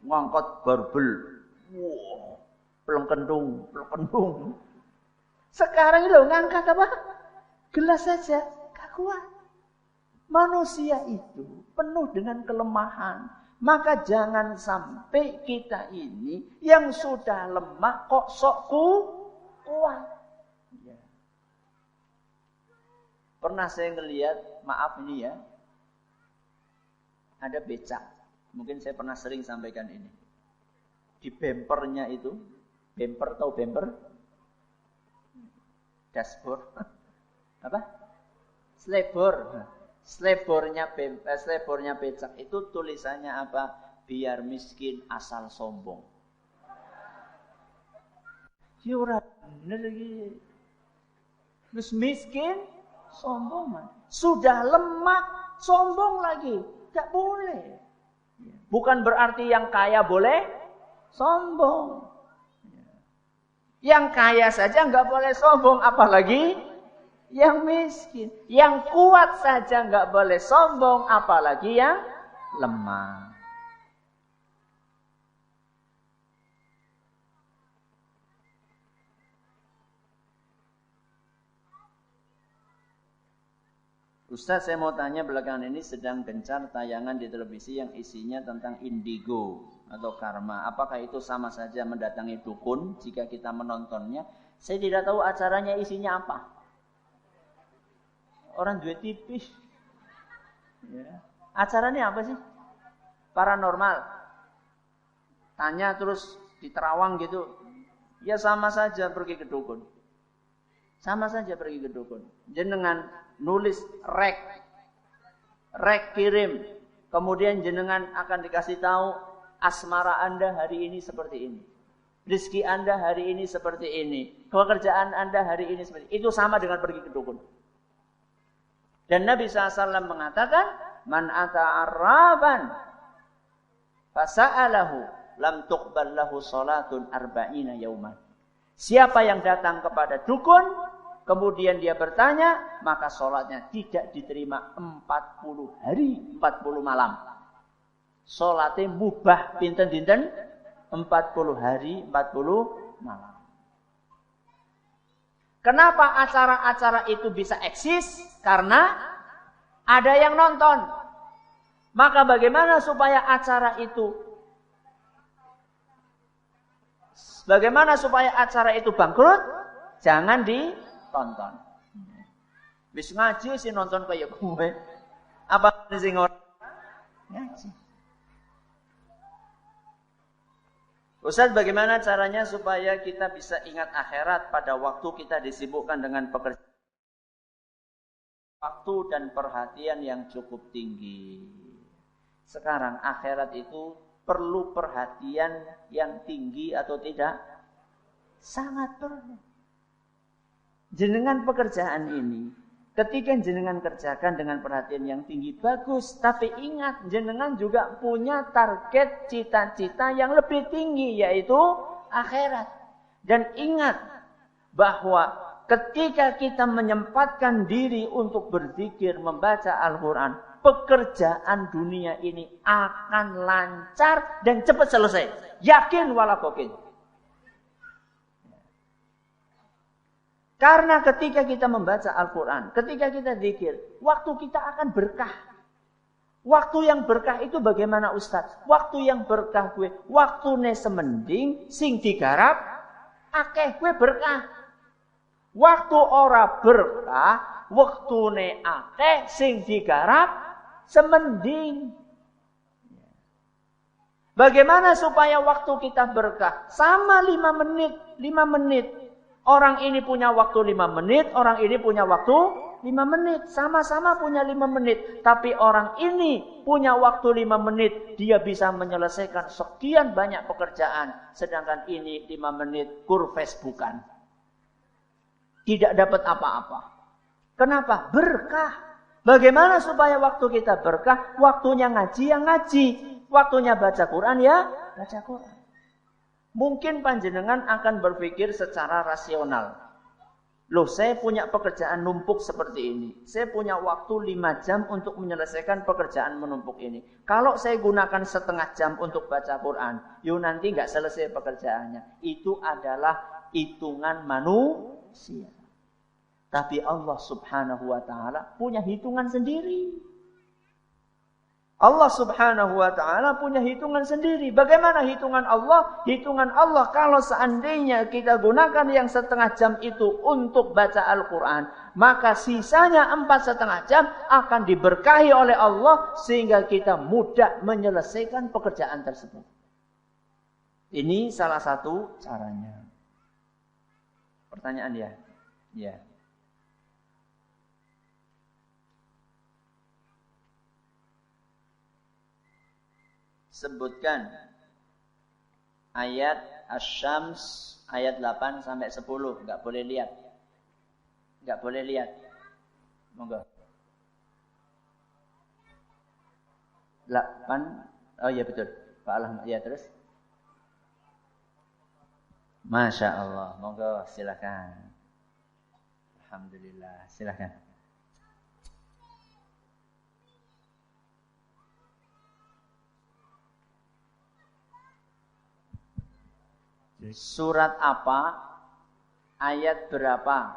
ngangkat barbel. Wow. Pelengkendung. Sekarang itu ngangkat apa? Gelas saja. Gak kuat. Manusia itu penuh dengan kelemahan. Maka jangan sampai kita ini yang sudah lemah kok sok kuat. Ya. Pernah saya ngelihat, maaf ini ya, ada becak. Mungkin saya pernah sering sampaikan ini. Di bempernya itu, bemper tahu bemper? Dashboard. Apa? Slebor. Slebornya becak itu tulisannya apa? Biar miskin asal sombong. Ya ora bener iki. Wis miskin sombong man. Sudah lemah sombong lagi. Enggak boleh. Bukan berarti yang kaya boleh sombong. Yang kaya saja enggak boleh sombong, apalagi yang miskin. Yang kuat saja enggak boleh sombong, apalagi yang lemah. Ustaz, saya mau tanya, belakangan ini sedang gencar tayangan di televisi yang isinya tentang indigo atau karma. Apakah itu sama saja mendatangi dukun jika kita menontonnya? Saya tidak tahu acaranya isinya apa. Orang duit tipis. Ya. Acaranya apa sih? Paranormal. Tanya terus di Terawang gitu. Ya sama saja pergi ke dukun. Sama saja pergi ke dukun. Jenengan nulis rek kirim. Kemudian jenengan akan dikasih tahu asmara Anda hari ini seperti ini. Rezeki Anda hari ini seperti ini. Pekerjaan Anda hari ini seperti ini. Itu sama dengan pergi ke dukun. Dan Nabi SAW mengatakan, Man ata'arraban fasa'alahu lam tuqbal lahu salatun arba'ina yauman. Siapa yang datang kepada dukun, kemudian dia bertanya, maka sholatnya tidak diterima 40 hari, 40 malam. Sholatnya mubah, pinten-pinten, 40 hari, 40 malam. Kenapa acara-acara itu bisa eksis? Karena ada yang nonton. Maka bagaimana supaya acara itu bangkrut? Jangan ditonton. Wis ngaji sih nonton kayak gue. Apa sing ora ngaji? Ustaz, bagaimana caranya supaya kita bisa ingat akhirat pada waktu kita disibukkan dengan pekerjaan? Waktu dan perhatian yang cukup tinggi. Sekarang akhirat itu perlu perhatian yang tinggi atau tidak? Sangat perlu. Jenengan pekerjaan ini, ketika jenengan kerjakan dengan perhatian yang tinggi, bagus. Tapi ingat, jenengan juga punya target cita-cita yang lebih tinggi, yaitu akhirat. Dan ingat bahwa ketika kita menyempatkan diri untuk berzikir, membaca Al-Quran, pekerjaan dunia ini akan lancar dan cepat selesai. Yakin walakokin. Karena ketika kita membaca Al-Quran, ketika kita zikir, waktu kita akan berkah. Waktu yang berkah itu bagaimana Ustaz? Waktu yang berkah gue, waktune semending, sing digarap, akeh gue berkah. Waktu ora berkah, waktune akeh, sing digarap, semending. Bagaimana supaya waktu kita berkah? Sama 5 menit. Orang ini punya waktu 5 menit, orang ini punya waktu 5 menit. Sama-sama punya 5 menit. Tapi orang ini punya waktu 5 menit, dia bisa menyelesaikan sekian banyak pekerjaan. Sedangkan ini 5 menit Facebookan. Tidak dapat apa-apa. Kenapa? Berkah. Bagaimana supaya waktu kita berkah? Waktunya ngaji yang ngaji. Waktunya baca Quran ya baca Quran. Mungkin panjenengan akan berpikir secara rasional. Loh, saya punya pekerjaan numpuk seperti ini. Saya punya waktu 5 jam untuk menyelesaikan pekerjaan menumpuk ini. Kalau saya gunakan setengah jam untuk baca Quran, nanti nggak selesai pekerjaannya. Itu adalah hitungan manusia. Tapi Allah Subhanahu wa ta'ala punya hitungan sendiri. Allah Subhanahu wa ta'ala punya hitungan sendiri. Bagaimana hitungan Allah? Hitungan Allah kalau seandainya kita gunakan yang setengah jam itu untuk baca Al-Quran, maka sisanya 4,5 jam akan diberkahi oleh Allah sehingga kita mudah menyelesaikan pekerjaan tersebut. Ini salah satu caranya. Pertanyaan ya? Ya. Sebutkan ayat Asy-Syams ayat 8 sampai 10. Enggak boleh lihat. Enggak boleh lihat. Monggo. 8. Oh iya betul. Pak Alhamdulillah. Ya terus. Masya Allah. Monggo silakan. Alhamdulillah. Silakan. Surat apa, ayat berapa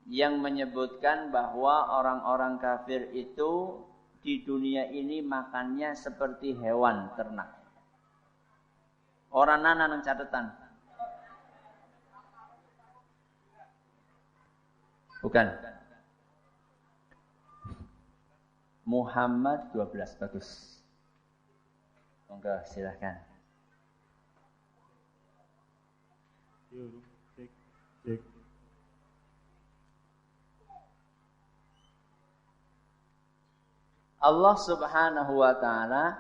yang menyebutkan bahwa orang-orang kafir itu di dunia ini makannya seperti hewan ternak? Orang nana nang catatan. Bukan. Muhammad 12. Bagus. Monggo silahkan. Allah Subhanahu wa ta'ala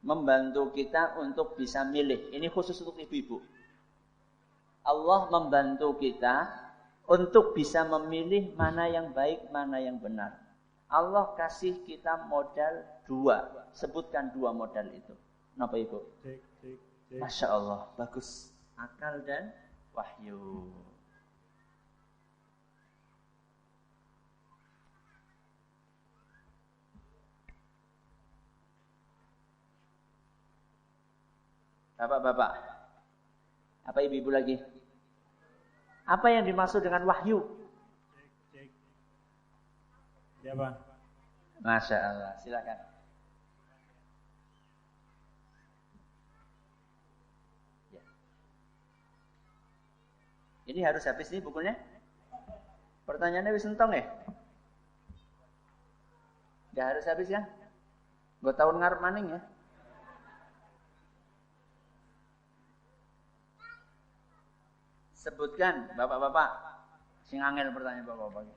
membantu kita untuk bisa milih. Ini khusus untuk ibu-ibu. Allah membantu kita untuk bisa memilih mana yang baik, mana yang benar. Allah kasih kita modal 2. Sebutkan 2 modal itu. Kenapa Ibu? Masya Allah, bagus. Akal dan wahyu. Bapak-bapak, apa ibu-ibu lagi? Apa yang dimaksud dengan wahyu? Ya, Pak. Masya Allah, silakan. Ya. Ini harus habis nih bukunya? Pertanyaannya wis entong ya? Gak harus habis ya? Gue tahun ngarep maning ya? Sebutkan, bapak-bapak, sing angel pertanyaan bapak-bapak.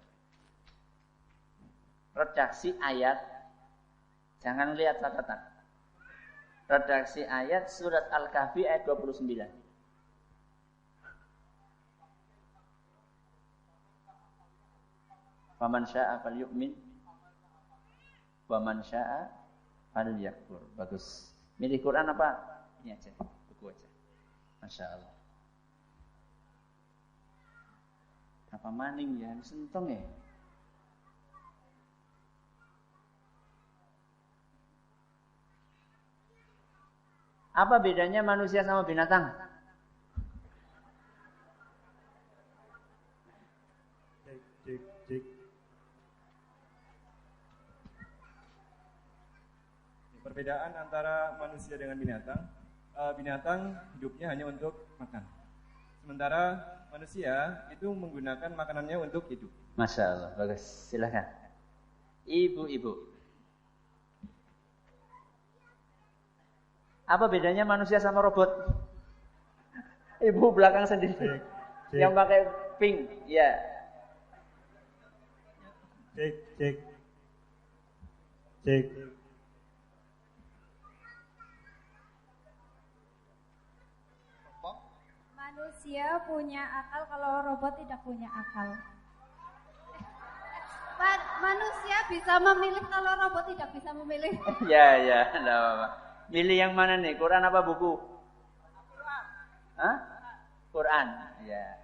Redaksi ayat, jangan lihat catatan. Redaksi ayat surat Al-Kahfi ayat 29. Faman syaa falyu'min wa man syaa falyakfur. Bagus. Milih Quran apa? Ini aja, buku aja. Masya Allah. Apa maning ya? Sentong ya? Apa bedanya manusia sama binatang? Perbedaan antara manusia dengan binatang, binatang hidupnya hanya untuk makan. Sementara manusia itu menggunakan makanannya untuk hidup. Masya Allah, bagus. Silahkan. Ibu-ibu. Apa bedanya manusia sama robot? Ibu belakang sendiri. Yang pakai pink, ya. Cek. Manusia punya akal kalau robot tidak punya akal. Manusia bisa memilih kalau robot tidak bisa memilih. Ya, enggak apa-apa. Milih yang mana nih? Quran apa buku? Quran. Hah? Quran. Ya.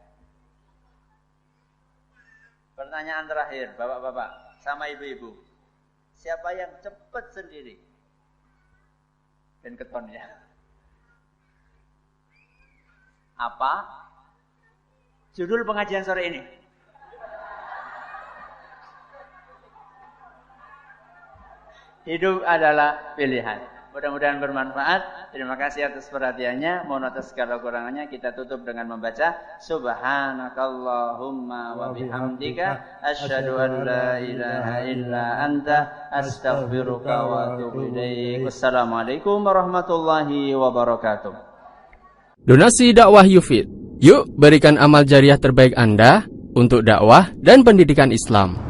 Pertanyaan terakhir, bapak-bapak sama ibu-ibu. Siapa yang cepat sendiri? Dan keton ya. Apa judul pengajian sore ini? Hidup adalah pilihan. Mudah-mudahan bermanfaat. Terima kasih atas perhatiannya. Mohon atas segala kurangannya. Kita tutup dengan membaca Subhanakallahumma wa bihamdika asyhadu an la ilaha illa anta astaghfiruka wa atubu ilaik. Wassalamualaikum warahmatullahi wabarakatuh. Donasi dakwah Yufid. Yuk berikan amal jariah terbaik Anda untuk dakwah dan pendidikan Islam.